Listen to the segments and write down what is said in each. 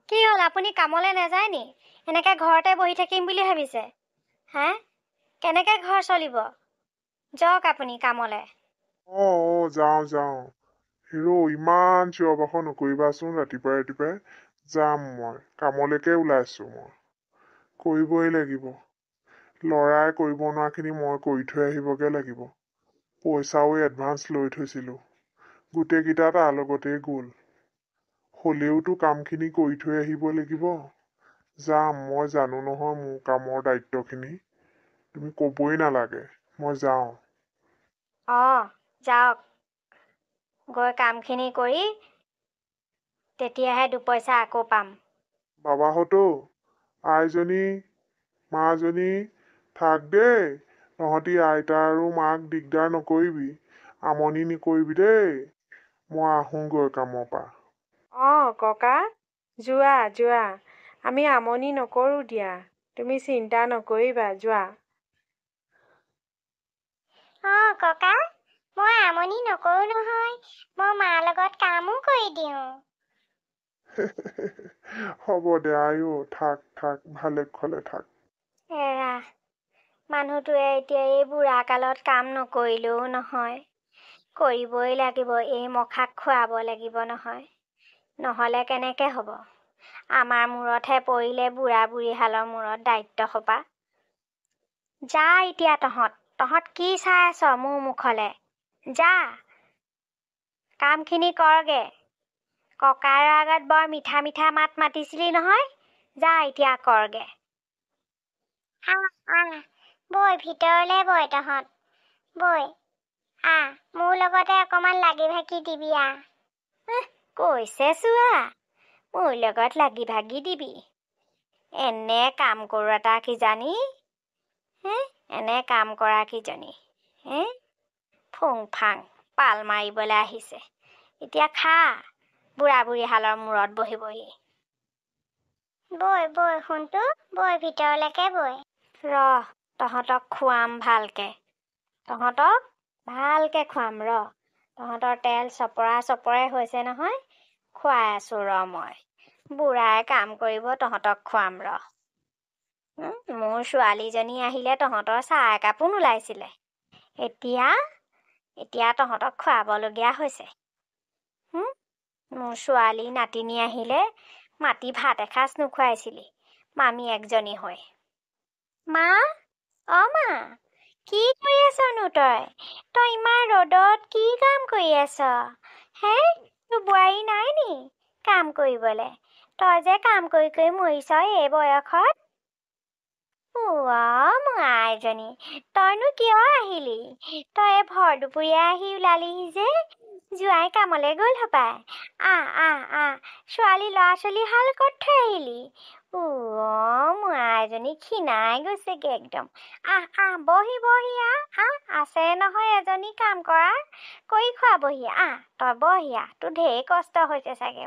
কি হ'ল আপুনি কামলৈ নাযায় নি? এনেকৈ ঘৰতে বহি থাকিম বুলি ভাবিছে? হে? কেনেকৈ ঘৰ চলিব? যাওক আপুনি কামলৈ। যাওঁ। হিৰো ইমান চিঞৰ বাখৰ নকৰিবাচোন। ৰাতিপুৱাই যাম মই কামলৈকে ওলাইছো। মই কৰিবই লাগিব। ল'ৰাই কৰিব নোৱাৰাখিনি মই কৰি থৈ আহিবগে লাগিব। পইচাও এডভান্স লৈ থৈছিলো, গোটেইকেইটা তাৰ লগতেই গ'ল। হ'লেওতো কামখিনি কৰি থৈ আহিব লাগিব। যাম, মই জানো নহয় মোৰ কামৰ দায়িত্বখিনি। তুমি ক'বই নালাগে, মই যাওঁ। যাওক। গৈ কামখিনি কৰি তেতিয়াহে দুপইচা আকৌ পাম। বাবাহঁতো, আইজনী, মাজনী থাক দেই। তহঁতি আইতা আৰু মাক দিগদাৰ নকৰিবি, আমনি নকৰিবি দেই। মই আহোঁগৈ কামৰ পৰা। ককা, যোৱা। আমি আমনি নকৰোঁ দিয়া। তুমি চিন্তা নকৰিবা, যোৱা। ককা, মই আমনি নকৰোঁ নহয়। মই মাৰ লগত কামো কৰি দিওঁ। হ'ব দে আইও, থাক ভালে কুশলে থাক। এৰা, মানুহটোৱে এতিয়া এই বুঢ়া কালত কাম নকৰিলেও নহয়। কৰিবই লাগিব, এই মখাক খুৱাব লাগিব নহয়। নহ'লে কেনেকৈ হ'ব? আমাৰ মূৰতহে পৰিলে বুঢ়া বুঢ়ীহালৰ মূৰত দায়িত্ব সোপা। যা এতিয়া তহঁত কি চাই আছ মোৰ মুখলে? যা, কামখিনি কৰগে। ককাৰ আগত বৰ মিঠা মিঠা মাত মাতিছিলি নহয়। যা এতিয়া কৰগে। বৈ ভিতৰলে বৈ তহঁত। বৈ, মোৰ লগতে অকমান লাগি ভাগি দিবি কৈছে চোৱা, মোৰ লগত লাগি ভাগি দিবি। এনে কাম কৰোঁ এটা কিজানি। এনে কাম কৰা কিজনী। ফুং ফাং পাল মাৰিবলৈ আহিছে। এতিয়া খা, বুঢ়া বুঢ়ীহালৰ মূৰত বহি বহি। বৈ সোণটো, বৈ ভিতৰলৈকে বৈ। তহঁতক খুৱাম ভালকে। তহঁতৰ তেল চপৰাই হৈছে নহয়। খুৱাই আছো মই। বুঢ়াই কাম কৰিব, তহঁতক খুৱাম মোৰ ছোৱালীজনী আহিলে তহঁতৰ চাহ একাপো নোলাইছিলে। এতিয়া তহঁতক খুৱাবলগীয়া হৈছে। মোৰ ছোৱালী নাতিনী আহিলে মাতি ভাত এসাঁজ নোখোৱাইছিলি, মামী একজনী হৈ। মা, মা, কি কৰি আছনো তই? তই ইমান ৰ'দত কি কাম কৰি আছ? তোৰ বোৱাৰী নাই নি কাম কৰিবলে? তই যে কাম কৰি কৰি মৰিছ এই বয়সত। মোৰ আইজনী, তইনো কিয় আহিলি? তই ভৰ দুপৰীয়া আহি ওলালিহি যে। জোঁৱাই কামলৈ গ'ল হপাই। ছোৱালী ল'ৰা ছোৱালী হাল ক'ত থৈ আহিলি? মোৰ আইজনী ক্ষীণাই গৈছেগে একদম। বহি আছে নহয় এজনী কাম কৰা, কৰি খুৱাবহি। তই বহি তোৰ ঢেৰ কষ্ট হৈছে চাগে।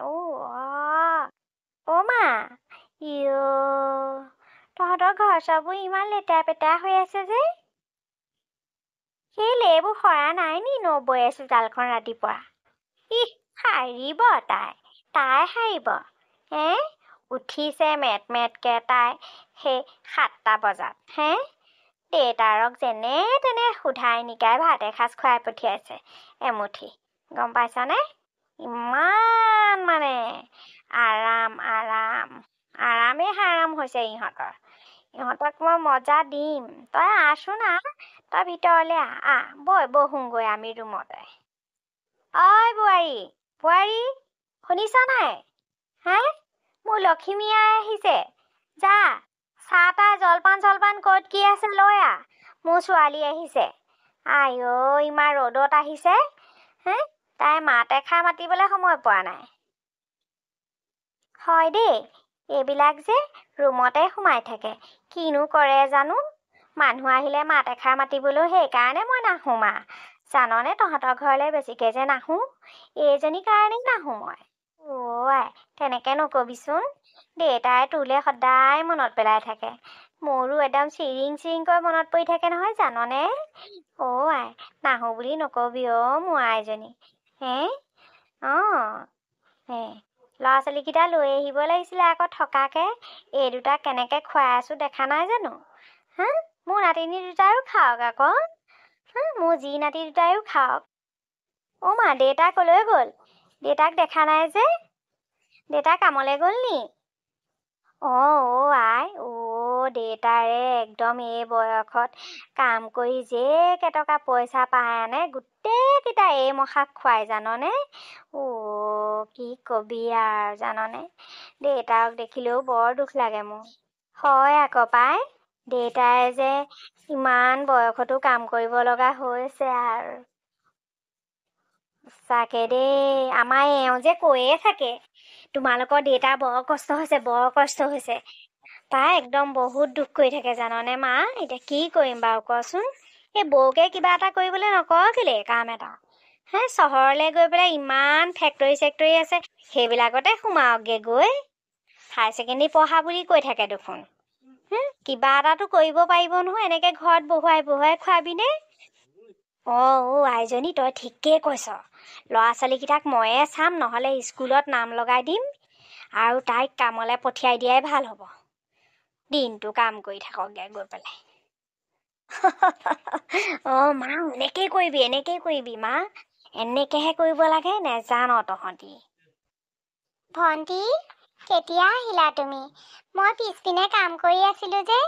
মা, তহঁতৰ ঘৰ চৰবোৰ ইমান লেতেৰা পেতেৰা হৈ আছে যে? কেলে এইবোৰ সৰা নাই নি নবৌয়ে চোতালখন ৰাতিপুৱা? সাৰিব তাই সাৰিব। উঠিছে মেটকে তাই সেই 7টা বজাত। দেউতাৰক যেনে তেনে সোধাই নিকাই ভাত এসাঁজ খুৱাই পঠিয়াইছে এমুঠি। গম পাইছনে? ইমান মানে আৰামেই হাৰাম হৈছে ইহঁতৰ। ইহঁতক মই মজা দিম। তই আহচোন, তই ভিতৰলে বৈ বহোগৈ আমি ৰুমতে। বোৱাৰী শুনিছ নাই? মোৰ লখিমী আই আহিছে। যা, চাহ তাহ জলপান ক'ত কি আছে লৈ মোৰ ছোৱালী আহিছে। ইমান ৰ'দত আহিছে। তাই মাত এষাৰ মাতিবলৈ সময় পোৱা নাই। হয় দেই, এইবিলাক যে ৰুমতে সোমাই থাকে, কিনো কৰে জানো। মানুহ আহিলে মাত এষাৰ মাতিবলৈও সেইকাৰণে মই নাহো। জাননে তহঁতৰ ঘৰলৈ বেছিকে যে নাহো, এইজনীৰ কাৰণেই নাহো মই। তেনেকে নকবিচোন। দেউতাই তোলে সদায় মনত পেলাই থাকে। মোৰো একদম চিৰিংকৈ মনত পৰি থাকে নহয়, জাননে? নাহো বুলি নকবি মোৰ আইজনী। ল'ৰা ছোৱালীকেইটা লৈ আহিব লাগিছিলে আকৌ থকাকে। এই দুটা কেনেকৈ খুৱাই আছোঁ দেখা নাই জানো? হা, মোৰ নাতিনী দুটাইও খাওক আকৌ। হা, মোৰ যি নাতি দুটাইও খাওক। অ' মা, দেউতা ক'লৈ গ'ল? দেউতাক দেখা নাই যে। দেউতা কামলৈ গ'ল নি? আই দেউতাৰে একদম এই বয়সত কাম কৰি যে কেইটকা পইচা পায় আনে গোটেইকেইটা এই মশাক খুৱাই জাননে? কি কবি আৰু জাননে? দেউতাক দেখিলেও বৰ দুখ লাগে মোৰ। হয় আকৌ পাই, দেউতাই যে ইমান বয়সতো কাম কৰিব লগা হৈছে আৰু। সঁচাকে দেই, আমাৰ এওঁ যে কৈয়ে থাকে তোমালোকৰ দেউতাৰ বৰ কষ্ট হৈছে, বৰ কষ্ট হৈছে। তাই একদম বহুত দুখ কৰি থাকে জাননে মা? এতিয়া কি কৰিম বাৰু কচোন? এই বৌকে কিবা এটা কৰিবলৈ নকৰ কেলে কাম এটা? হে, চহৰলৈ গৈ পেলাই ইমান ফেক্টৰী আছে, সেইবিলাকতে সোমাওকগৈ গৈ। হায়াৰ ছেকেণ্ডেৰী পঢ়া বুলি কৈ থাকে দেখোন। কিবা এটাতো কৰিব পাৰিব নহয়, এনেকৈ ঘৰত বহুৱাই খুৱাবিনে? আইজনী তই ঠিকেই কৈছ। ল'ৰা ছোৱালীকেইটাক ময়ে চাম, নহ'লে স্কুলত নাম লগাই দিম আৰু তাইক কামলৈ পঠিয়াই দিয়াই ভাল হ'ব। দিনটো কাম কৰি থাককগৈ গৈ পেলাই। মা, এনেকেই কৰিবি মা। এনেকৈহে কৰিব লাগে, নেজান তহঁতি। ভণ্টি, কেতিয়া আহিলা তুমি? মই পিছপিনে কাম কৰি আছিলো যে,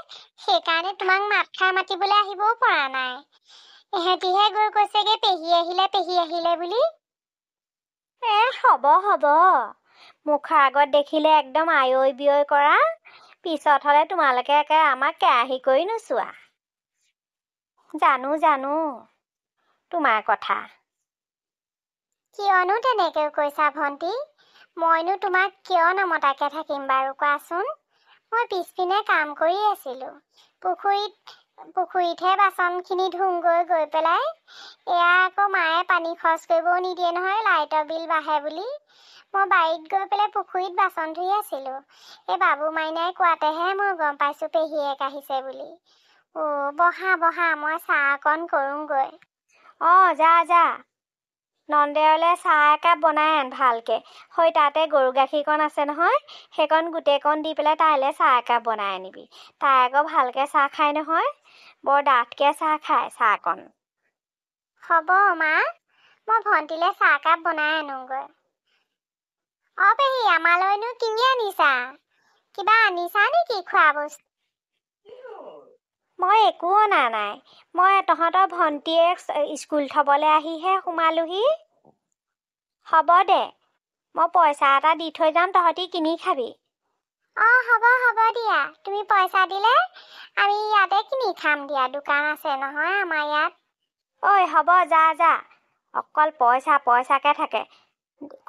সেইকাৰণে তোমাক মাতিবলৈ আহিবও পৰা নাই। এহেঁতিহে গৈ কৈছেগে পেহী আহিলে বুলি। হ'ব মুখৰ আগত দেখিলে একদম আয়ৈ বিয়ৈ কৰা, পিছত হ'লে তোমালোকে একে আমাক কেৰাহী কৰি নোচোৱা। জানো তোমাৰ কথা। কিয়নো তেনেকৈ কৈছা ভণ্টি? মইনো তোমাক কিয় নমতাকে থাকিম বাৰু কোৱাচোন? মই পিছপিনে কাম কৰি আছিলো। পুখুৰীতহে বাচনখিনি গৈ পেলাই। এয়া আকৌ মায়ে পানী খৰচ কৰিবও নিদিয়ে নহয়, লাইটৰ বিল বাঢ়ে বুলি। মই বাৰীত গৈ পেলাই পুখুৰীত বাচন ধুই আছিলো। এই বাবু মাইনাই কোৱাতেহে মই গম পাইছো পেহীয়েক আহিছে বুলি। বহা মই চাহ অকণ কৰোঁগৈ। যা নন্দেৰলে চাহ একাপ বনাই আন ভালকে। তাতে গৰু গাখীৰকণ আছে নহয়, সেইকণ গোটেইকণ দি পেলাই তাইলৈ চাহ একাপ বনাই আনিবি। তাই আকৌ ভালকে চাহ খাই নহয়, বৰ ডাঠকে চাহ খায় চাহকণ। হ'ব মা, মই ভণ্টিলে চাহকাপ বনাই আনোগৈ। পেহী, আমালৈনো কি আনিছা? কিবা আনিছা নেকি খোৱা বস্তু? মই একো অনা নাই। মই তহঁতৰ ভণ্টিয়ে স্কুল থ'বলৈ আহিহে সোমালোহি। হ'ব দে, মই পইচা এটা দি থৈ যাম, তহঁতি কিনি খাবি। হ'ব দিয়া। তুমি পইচা দিলে আমি ইয়াতে কিনি খাম দিয়া, দোকান আছে নহয় আমাৰ ইয়াত। হ'ব যা। অকল পইচাকে থাকে।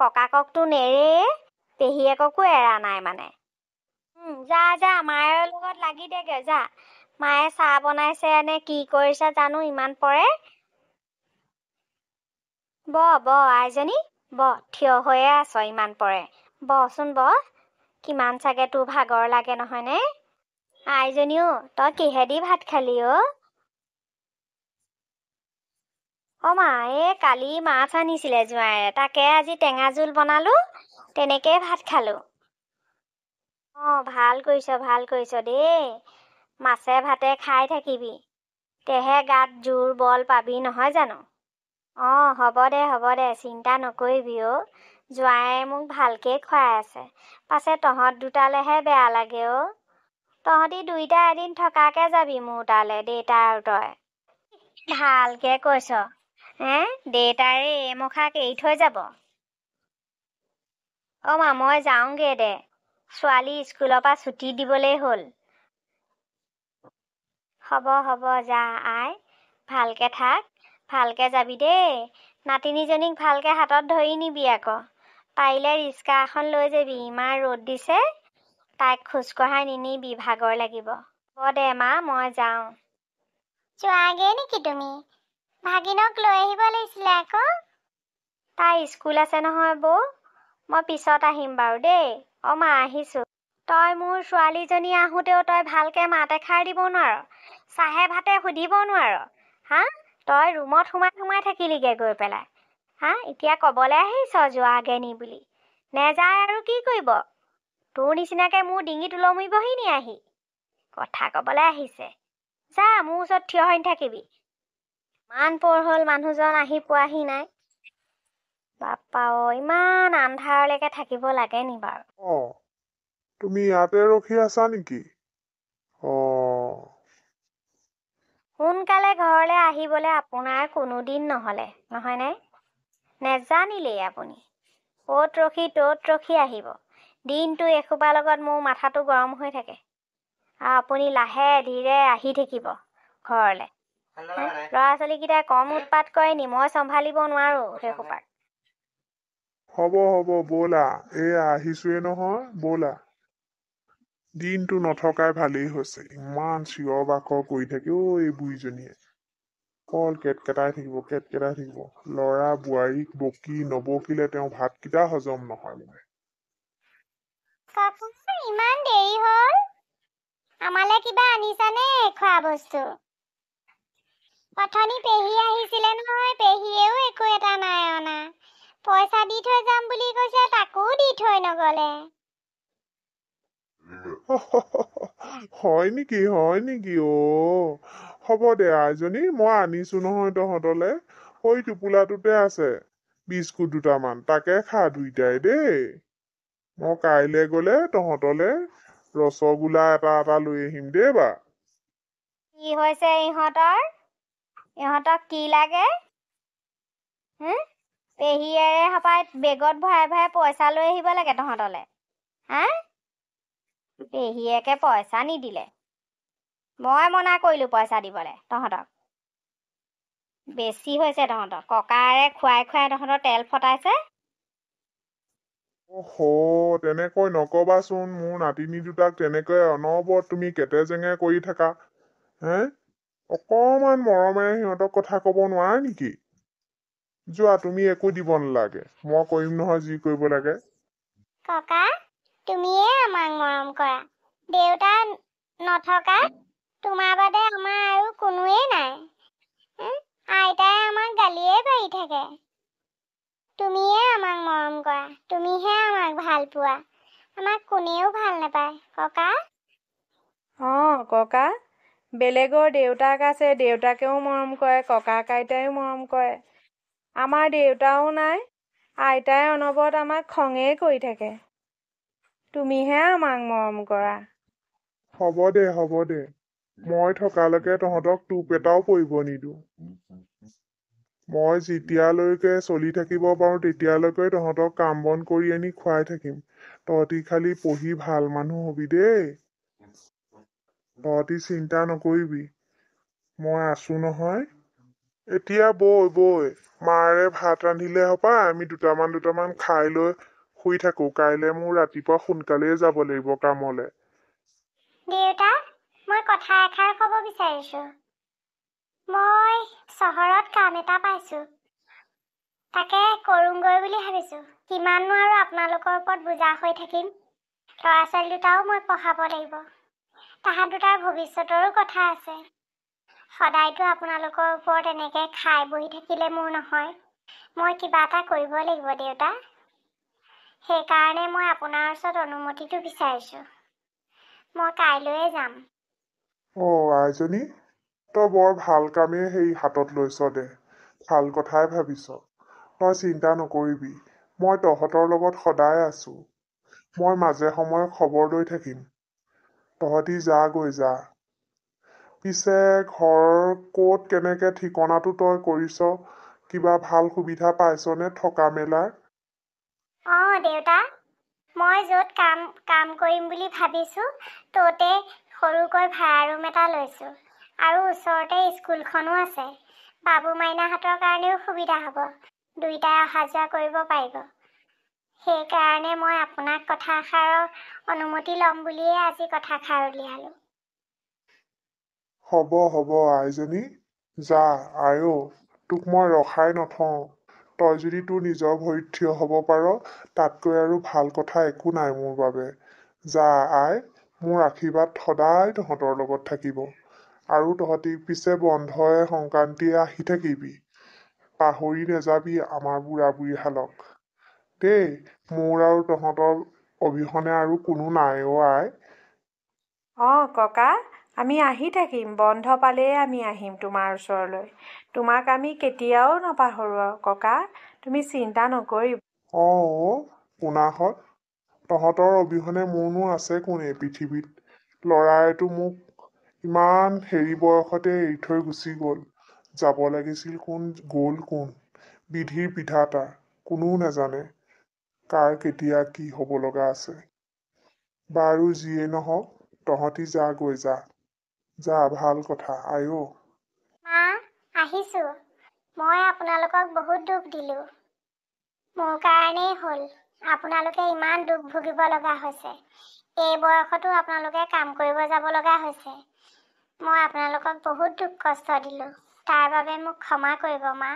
ককাককতো নেৰেই, পেহীয়েককো এৰা নাই মানে। যা মায়ৰ লগত লাগি দেগে যা। মায়ে চাহ বনাইছে নে কি কৰিছে জানো ইমান পৰে। আইজনী থিয় হৈয়ে আছ ইমান পৰে। বচোন কিমান চাগে তোৰ ভাগৰ লাগে নহয়নে? আইজনীও তই কিহেদি ভাত খালি মা, কালি মাছ আনিছিলে জোঁৱাইৰে, তাকে আজি টেঙা জোল বনালো, তেনেকেই ভাত খালো। ভাল কৰিছ দেই। মাছে ভাতে খাই থাকিবি, তেহে গাত জোৰ বল পাবি নহয় জানো? হ'ব দে চিন্তা নকৰিবি জোঁৱাইয়ে মোক ভালকেই খুৱাই আছে। পাছে তহঁত দুটালেহে বেয়া লাগে তহঁতি দুইটা এদিন থকাকে যাবি মোৰ তালে, দেউতা আৰু তই। ভালকে কৈছ। দেউতাৰে এইমখাক এৰি থৈ যাব। মা, মই যাওঁগে দে। ছোৱালী স্কুলৰ পৰা ছুটি দিবলেই হ'ল। হ'ব যা আই, ভালকে থাক, ভালকে যাবি দেই। নাতিনীজনীক ভালকে হাতত ধৰি নিবি আকৌ। পাৰিলে ৰিক্সা এখন লৈ যাবি, ইমান ৰ'দ দিছে। তাইক খোজকঢ়াই নিনিবি, ভাগৰ লাগিব। হ'ব দে মা, মই যাওঁ। যোৱাগে নেকি তুমি? ভাগিনক লৈ আহিব লাগিছিলে আকৌ। তাই স্কুল আছে নহয় বৌ, মই পিছত আহিম বাৰু দেই। মা, আহিছো। তই মোৰ ছোৱালীজনী আহোঁতেও তই ভালকে মাত এষাৰ দিব নোৱাৰ, চাহে ভাতে সুধিব নোৱাৰ। তই ৰুমত সোমাই থাকিলিগে গৈ পেলাই। এতিয়া কবলৈ আহিছ যোৱাগে নি বুলি? নেযায় আৰু কি কৰিব? তোৰ নিচিনাকে মোৰ ডিঙিত ওলমিবহি নি আহি? কথা ক'বলৈ আহিছে। যা, মোৰ ওচৰত থিয় হৈ নাথাকিবি। ইমান পৰ হ'ল মানুহজন আহি পোৱাহি নাই। বাপ্পা ইমান আন্ধাৰলৈকে থাকিব লাগে নি বাৰু? তুমি ইয়াতে ৰখি আছা নেকি? সোনকালে ঘৰলৈ আহিবলৈ আপোনাৰ কোনোদিন নহ'লে, নহয়নে? নেজানিলেই আপুনি। অ'ত ৰখি ত'ত ৰখি আহিব। দিনটো এসোপাৰ লগত মোৰ মাথাটো গৰম হৈ থাকে। আৰু আপুনি লাহে ধীৰে আহি থাকিব ঘৰলৈ। ল'ৰা ছোৱালীকেইটাই কম উৎপাত কৰে নি? মই চম্ভালিব নোৱাৰোঁ সেইসোপাক। হ'ব ব'লা, এয়া আহিছোৱে নহয়, ব'লা। দিনটো নথকাই ভালেই হৈছে। ইমান চিঞৰ বাখৰ কৰি থাকে এই বুঢ়ীজনীয়ে। অকল কেটকেটাই থাকিব। ল'ৰা বোৱাৰীক বকি নবকিলে তেওঁ ভাতকেইটা হজম নহয় মানে। কাকা, ইমান দেৰি হ'ল? আমালে কিবা আনিছানে খোৱা বস্তু? অথনি পেহী আহিছিলে নহয়, পেহীয়েও একো এটা নাই অনা। পইচা দি থৈ যাম বুলি কৈছে, তাকো দি থৈ নগলে। হয় নেকি? হ'ব দে আইজনী, মই আনিছো নহয় তহঁতলে। সৈ টোপোলাটোতে আছে বিস্কুট দুটামান, তাকে খা দুইটাই দেই। মই কাইলৈ গ'লে তহঁতলে ৰসগোল্লা এটা লৈ আহিম দেই বা। কি হৈছে ইহঁতৰ? ইহঁতক কি লাগে? পেহীয়েৰে সপাই বেগত ভৰাই ভৰাই পইচা লৈ আহিব লাগে তহঁতলে। পেহীয়েকে পইচা নিদিলে। মই মনা কৰিলোঁ পইচা দিবলৈ তহঁতক। বেছি হৈছে তহঁতৰ। ককাৰে খুৱাই তহঁতৰ তেল ফটাইছে। তেনেকৈ নকবাচোন। মোৰ নাতিনী দুটাক তেনেকৈ অনবৰত তুমি কেটেজেঙে কৰি থাকা। অকমান মৰমেৰে সিহঁতক কথা ক'ব নোৱাৰা নেকি? যোৱা, তুমি একো দিব নালাগে। মই কৰিম নহয় যি কৰিব লাগে। ককা, তুমিয়ে আমাক মৰম কৰা। দেউতা নথকা তোমাৰ বাদে আমাৰ আৰু কোনোৱেই নাই। আইতাই আমাক গালিয়ে পাৰি থাকে। তুমিয়ে আমাক মৰম কৰা, তুমিহে আমাক ভাল পোৱা। আমাক কোনেও ভাল নাপায় ককা। ককা, বেলেগৰ দেউতাক আছে, দেউতাকেও মৰম কৰে, ককাক আইতাইও মৰম কৰে। আমাৰ দেউতাও নাই, আইতাই অনবৰত আমাক খঙেই কৰি থাকে। তুমিহে আমাক মৰম কৰা। হ'ব দে। মই থকালৈকে তহঁতক টোপ এটাও পৰিব নিদিওঁ। মই যেতিয়ালৈকে চলি থাকিব পাৰোঁ তেতিয়ালৈকে তহঁতক কাম বন কৰি আনি খুৱাই থাকিম। তহঁতি খালি পঢ়ি ভাল মানুহ হবি দেই। তহঁতি চিন্তা নকৰিবি, মই আছো নহয়। এতিয়া বৈ মাৰে ভাত ৰান্ধিলে হপাই, আমি দুটামান খাই লৈ শুই থাকো। কাইলৈ মোৰ ৰাতিপুৱা সোনকালেই যাব লাগিব কামলে। দেউতা, মই কথা এষাৰ ক'ব বিচাৰিছো। মই চহৰত কাম এটা পাইছো, তাকে কৰোঁগৈ বুলি ভাবিছো। কিমাননো আৰু আপোনালোকৰ ওপৰত বোজা হৈ থাকিম। ল'ৰা ছোৱালী দুটাও মই পঢ়াব লাগিব। তাহাঁত দুটাৰ ভৱিষ্যতৰো কথা আছে। সদায়তো আপোনালোকৰ ওপৰত এনেকে খাই বহি থাকিলে মোৰ নহয়। মই কিবা এটা কৰিব লাগিব দেউতা। সেইকাৰণে মই আপোনাৰ ওচৰত অনুমতিটো বিচাৰিছো। মই কাইলৈয়ে যাম। আইজনী, তই বৰ ভাল কামেই হাতত লৈছ দে। ভাল কথাই ভাবিছ। তই চিন্তা নকৰিবি, মই তহঁতৰ লগত সদায় আছো। মই মাজে সময়ে খবৰ লৈ থাকিম। তহঁতি যা। পিছে ঘৰ ক'ত, কেনেকে ঠিকনাটো তই কৰিছ? কিবা ভাল সুবিধা পাইছনে থকা মেলাৰ? দেউতা, মই য'ত কাম কৰিম বুলি ভাবিছো ত'তে সৰুকৈ ভাড়া ৰুম এটা লৈছো। আৰু ওচৰতে স্কুলখনো আছে। বাবু মাইনাহঁতৰ কাৰণেও সুবিধা হ'ব। দুইটাই অহা যোৱা কৰিব পাৰিব। সেইকাৰণে মই আপোনাক কথাষাৰৰ অনুমতি ল'ম বুলিয়ে আজি কথাষাৰ উলিয়ালো। হ'ব আইজনী, যা তোক মই ৰখাই নথওঁ। তই যদি তোৰ নিজৰ ভৰিত থিয় হ'ব পাৰ, তাতকৈ আৰু ভাল কথা একো নাই মোৰ বাবে। যা আই, মোৰ আশীৰ্বাদ সদায় তহঁতৰ লগত থাকিব। আৰু তহঁতি পিছে বন্ধই সংক্ৰান্তিয়ে আহি থাকিবি। পাহৰি নাযাবি আমাৰ বুঢ়া বুঢ়ীহালক। দেই। মোৰ আৰু তহঁতৰ অবিহনে আৰু কোনো নাই অ' আই। অঁ ককা, আমি আহি থাকিম। বন্ধ পালেই আমি আহিম তোমাৰ ওচৰলৈ। তোমাক আমি কেতিয়াও নাপাহৰোঁ ককা, তুমি চিন্তা নকৰিবা। অঁ পোনাহঁত, তহঁতৰ অবিহনে মোৰনো আছে কোন এই পৃথিৱীত। ল'ৰাইতো মোক ইমান হেৰি বয়সতে এৰি থৈ গুচি গ'ল। যাব লাগিছিল কোন, গ'ল কোন। বিধিৰ বিধাতা, কোনেও নাজানে কাৰ কেতিয়া কি হ'ব লগা আছে। বাৰু যিয়ে নহওক, তহঁতি যা গৈ যা। যা, ভাল কথা আইঅ'। মা, আহিছোঁ। মই আপোনালোকক বহুত দুখ দিলোঁ। মোৰ কাৰণেই হ'ল আপোনালোকে ইমান দুখ ভুগিব লগা হৈছে। এই বয়সতো আপোনালোকে কাম কৰিব যাব লগা হৈছে। মই আপোনালোকক বহুত দুখ কষ্ট দিলোঁ। তাৰ বাবে মোক ক্ষমা কৰিব মা।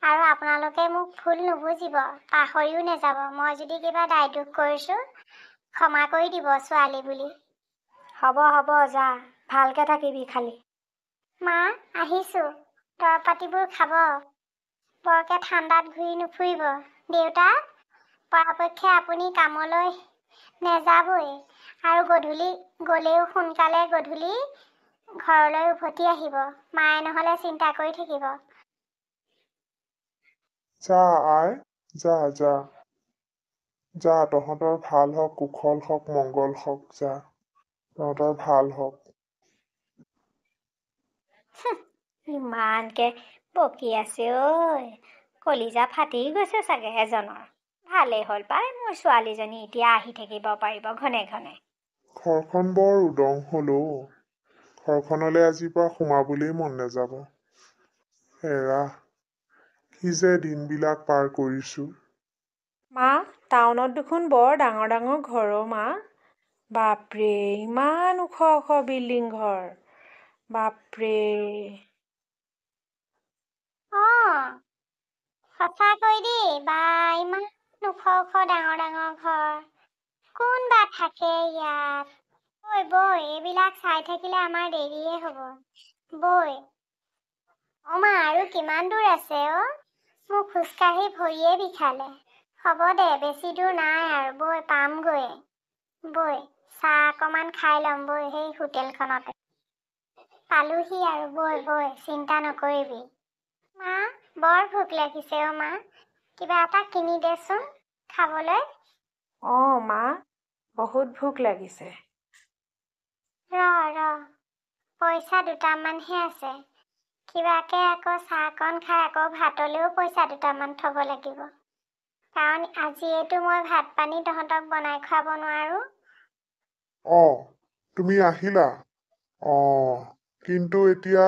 আৰু আপোনালোকে মোক ভুল নুবুজিব, পাহৰিও নাযাব। মই যদি কিবা দায় দোষ কৰিছোঁ, ক্ষমা কৰি দিব ছোৱালী বুলি। হ'ব হ'ব, যা, ভালকৈ থাকিবি খালি। মা, আহিছোঁ। দৰৱ পাতিবোৰ খাব। বৰকে ঠাণ্ডাত ঘূৰি নুফুৰিব। দেউতা, পৰাপক্ষে আপুনি কামলৈ নেযাবই। আৰু গধূলি গ'লেও সোনকালে গধূলি ঘৰলৈ উভতি আহিব। মায়ে নহ'লে চিন্তা কৰি থাকিব। যা আই, যা যা। যা, তহঁতৰ ভাল হওক, কুশল হওক, মংগল হওক। যা, তহঁতৰ ভাল হওক। ইমানকে বকি আছে ঐ। কলিজা ফাটি গৈছে চাগে এজনৰ। ভালেই হ'ল পাই, মোৰ ছোৱালীজনী এতিয়া আহি থাকিব পাৰিব ঘনে ঘনে। ঘৰখন বৰ উদং হ'ল অ'। ঘৰখনলৈ আজিৰ পৰা সোমাবলৈ মন নাযাব। এৰা, কি যে দিনবিলাক পাৰ কৰিছোঁ। মা, টাউনত দেখোন বৰ ডাঙৰ ডাঙৰ ঘৰ অ' মা। বাপৰে, ইমান ওখ ওখ বিল্ডিং ঘৰ। বাপৰে। অঁ, সঁচাকৈ দেই। বা, ইমান ওখ ওখ ডাঙৰ ডাঙৰ ঘৰ। কোন বা থাকে ইয়াত? বৈ বৈ, এইবিলাক চাই থাকিলে আমাৰ দেৰিয়ে হ'ব। বৈ। অ' মা, আৰু কিমান দূৰ আছে অ'? মোক খোজকাঢ়ি ভৰিয়ে বিষালে। হ'ব দে, বেছি দূৰ নাই আৰু। বৈ, পামগৈ। বৈ, চাহ অকণমান খাই ল'ম বৈ, সেই হোটেলখনতে। পালোহি আৰু। বৈ বৈ, চিন্তা নকৰিবি। মা, বৰ ভোক লাগিছে অ' মা। কিবা এটা কিনি দেচোন খাবলৈ। অঁ মা, বহুত ভোক লাগিছে। ৰ, পইচা দুটামানহে আছে। কিবাকে আকৌ চাহকণ খাই আকৌ ভাতলৈও পইচা দুটামান থ'ব লাগিব। কাৰণ আজিয়েতো মই ভাত পানী তহঁতক বনাই খুৱাব নোৱাৰোঁ। অঁ, তুমি আহিলা? অঁ, কিন্তু এতিয়া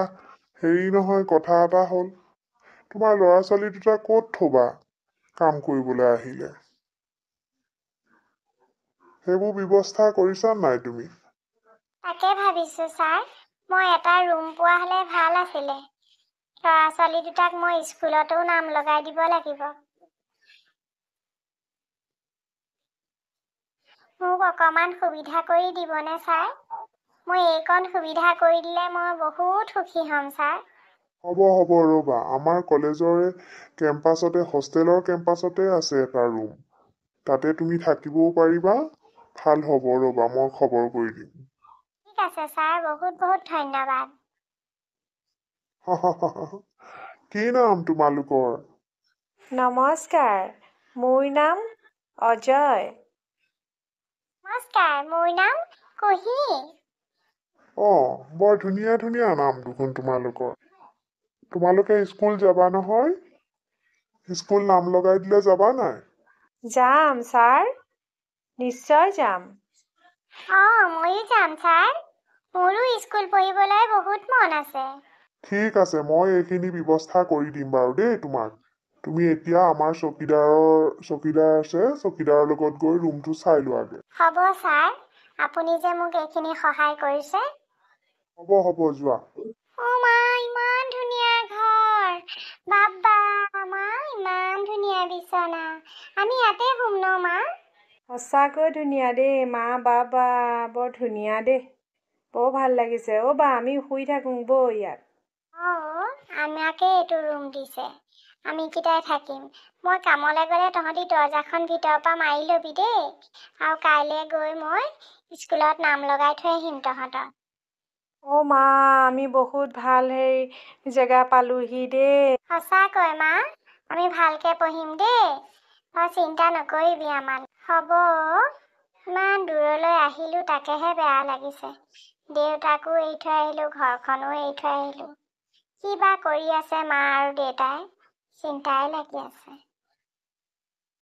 হেৰি নহয়, কথা এটা হ'ল। তোমাৰ ল'ৰা ছোৱালী দুটা ক'ত থ'বা কাম কৰিবলৈ আহিলে? সেইবোৰ ব্যৱস্থা কৰিছা নাই তুমি? তাকে ভাবিছোঁ ছাৰ। মই এটা ৰুম পোৱা হ'লে ভাল আছিলে। ল'ৰা ছোৱালী দুটাক মই স্কুলতো নাম লগাই দিব লাগিব। মোক অকণমান সুবিধা কৰি দিবনে ছাৰ? মই এইকণ সুবিধা কৰি দিলে মই বহুত সুখী হ'ম ছাৰ। হ'ব ৰ'বা, আমাৰ কলেজৰে কেম্পাছতে, হোষ্টেলৰ কেম্পাছতে আছে এটা ৰুম। তাতে তুমি থাকিবও পাৰিবা। ভাল হ'ব, ৰ'বা মই খবৰ কৰি দিম। ঠিক আছে ছাৰ, বহুত বহুত ধন্যবাদ। কি নাম তোমালোকৰ? নমস্কাৰ, মোৰ নাম অজয়। নমস্কাৰ, মোৰ নাম কুহি। অঁ, বৰ ধুনীয়া ধুনীয়া নাম দেখোন তোমালোকৰ। তোমালোকে স্কুল যাবা নহয়? স্কুল নাম লগাই দিলে যাবা নাই? যাম ছাৰ, নিশ্চয় যাম। অঁ, ময়ো যাম ছাৰ। মোৰো স্কুল পঢ়িবলৈ বহুত মন আছে। ঠিক আছে, মই এইখিনি ব্যৱস্থা কৰি দিম বাৰু দেই তোমাক। তুমি এতিয়া আমাৰ চকীদাৰ আছে, চকীদাৰৰ লগত গৈ ৰুমটো চাই লোৱাগে। হ'ব ছাৰ, আপুনি যে মোক এইখিনি সহায় কৰিছে। হ'ব যোৱা। অ' মা, ইমান ধুনীয়া ঘৰ। বাবা, মা, ইমান ধুনীয়া বিচনা। আমি ইয়াতে শুম ন মা? সঁচাকৈ ধুনীয়া দেই মা, বাবা, বৰ ধুনীয়া দেই। বৰ ভাল লাগিছে। অ' বা, আমি শুই থাকোঁ বৌ ইয়াত। অঁ, আমাকে এইটো ৰুম দিছে। আমি কেইটাই থাকিম। মই কামলৈ গ'লে তহঁতি দৰজাখন ভিতৰৰ পৰা মাৰি ল'বি দেই। আৰু কাইলৈ গৈ মই স্কুলত নাম লগাই থৈ আহিম তহঁতৰ। অ' মা, আমি বহুত ভাল জেগা পালোহি দেই। সঁচাকৈ মা, আমি ভালকৈ পঢ়িম দেই। তই চিন্তা নকৰিবি আমাৰ। হ'ব। ইমান দূৰলৈ আহিলোঁ, তাকেহে বেয়া লাগিছে। দেউতাকো এৰি থৈ আহিলোঁ, ঘৰখনো এৰি থৈ আহিলোঁ। কি বা কৰি আছে মা আৰু দেউতাই, চিন্তাই লাগি আছে।